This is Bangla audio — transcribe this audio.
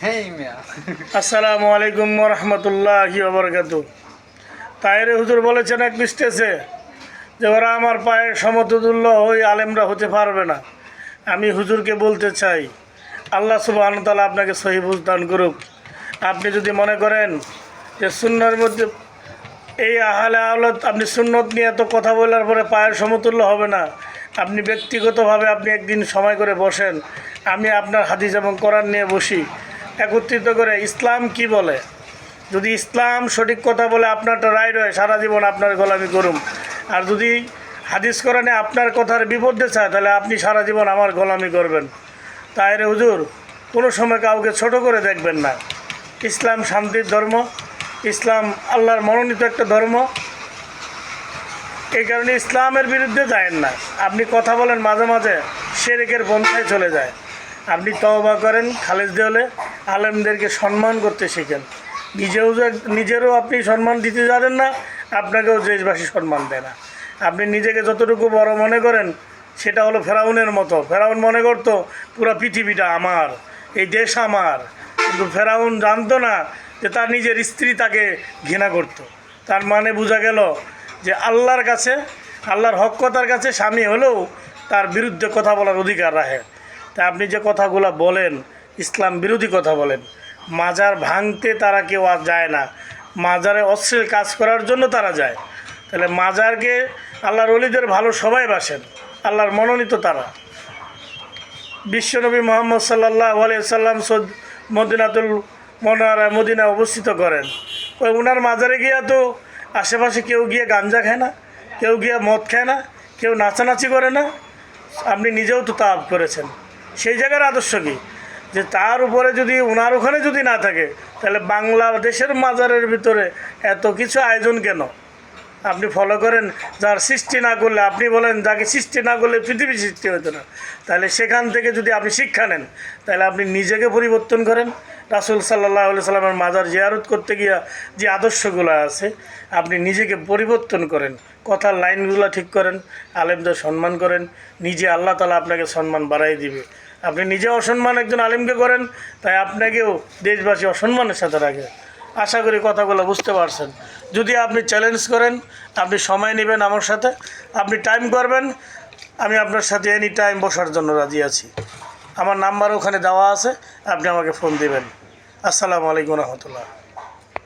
আসসালামু আলাইকুম ওয়া রাহমাতুল্লাহি ওয়া বারাকাতুহু। তাহের হুজুর বলেছেন এক স্টেজে যে ওরা আমার পায়ে সমতুল্য ওই আলেমরা হতে পারবে না। আমি হুজুরকে বলতে চাই, আল্লাহ সুবহানাহু ওয়া তাআলা আপনাকে সহিহ বুঝ দান করুক। আপনি যদি মনে করেন যে সুন্নাহর মধ্যে এই আহলে আওলাদ আপনি সুন্নত নিয়ে এত কথা বলার পরে পায়ের সমতুল্য হবে না, আপনি ব্যক্তিগতভাবে আপনি একদিন সময় করে বসেন, আমি আপনার হাদিস এবং কোরআন নিয়ে বসি, একত্রিত করে ইসলাম কি বলে। যদি ইসলাম সঠিক কথা বলে আপনারটা রাইট হয়, সারা জীবন আপনার গোলামি করুম। আর যদি হাদিস কোরআনে আপনার কথার বিপরীতে চায়, তাহলে আপনি সারা জীবন আমার গোলামি করবেন। তাই রে হুজুর, কোনো সময় কাউকে ছোট করে দেখবেন না। ইসলাম শান্তির ধর্ম, ইসলাম আল্লাহর মনোনীত একটা ধর্ম। এই কারণে ইসলামের বিরুদ্ধে যায়েন না। আপনি কথা বলেন মাঝে মাঝে শিরকের পন্থায় চলে যায়। আপনি তওবা করেন, খালেজ হলে আলেমদেরকে সম্মান করতে শিখেন। নিজেরও আপনি সম্মান দিতে জানেন না, আপনাকেও দেশবাসী সম্মান দেয় না। আপনি নিজেকে যতটুকু বড় মনে করেন, সেটা হলো ফেরাউনের মতো। ফেরাউন মনে করতো পুরো পৃথিবীটা আমার, এই দেশ আমার। কিন্তু ফেরাউন জানতো না যে তার নিজের স্ত্রী তাকে ঘৃণা করত। তার মানে বোঝা গেল যে আল্লাহর কাছে, আল্লাহর হক কথার কাছে স্বামী হলেও তার বিরুদ্ধে কথা বলার অধিকার রাখে। তাই আপনি যে কথাগুলো বলেন, ইসলাম বিরোধী কথা বলেন। মাজার ভাঙতে তারা কেউ আর যায় না, মাজারে অশ্লীল কাজ করার জন্য তারা যায়। তাহলে মাজারকে আল্লাহর ওলিদের ভালো সবাই বাসেন, আল্লাহর মনোনীত তারা। বিশ্বনবী মুহাম্মদ সাল্লাল্লাহু আলাইহি সাল্লাম মদিনাতুল মুনাওয়ারায় মদিনায় অবস্থিত করেন। ওই ওনার মাজারে গিয়া তো আশেপাশে কেউ গিয়ে গাঞ্জা খায় না, কেউ গিয়ে মদ খায় না, কেউ নাচানাচি করে না। আপনি নিজেও তো তাওয়াফ করেছেন। সেই জায়গার আদর্শ কী? যে তার উপরে যদি ওনার ওখানে যদি না থাকে, তাহলে বাংলাদেশের মাজারের ভিতরে এত কিছু আয়োজন কেন? আপনি ফলো করেন যার সৃষ্টি না করলে, আপনি বলেন যাকে সৃষ্টি না করলে পৃথিবী সৃষ্টি হতো না। তাহলে সেখান থেকে যদি আপনি শিক্ষা নেন, তাহলে আপনি নিজেকে পরিবর্তন করেন। রাসূল সাল্লাল্লাহু আলাইহি সাল্লামের মাজার জিয়ারত করতে গিয়া যে আদর্শগুলো আছে, আপনি নিজেকে পরিবর্তন করেন, কথার লাইনগুলো ঠিক করেন, আলেমদের সম্মান করেন। নিজে আল্লাহ তাআলা আপনাকে সম্মান বাড়াই দিবে। আপনি নিজে অসম্মান একজন আলেমকে করেন, তাই আপনাকেও দেশবাসী অসম্মানের সাথে রাখে। আশা করি কথাগুলো বুঝতে পারছেন। যদি আপনি চ্যালেঞ্জ করেন, আপনি সময় নেবেন আমার সাথে, আপনি টাইম করবেন, আমি আপনার সাথে এনি টাইম বসার জন্য রাজি আছি। আমার নাম্বার ওখানে দেওয়া আছে, আপনি আমাকে ফোন দিবেন। আসসালামু আলাইকুম রহমতুল্লাহ।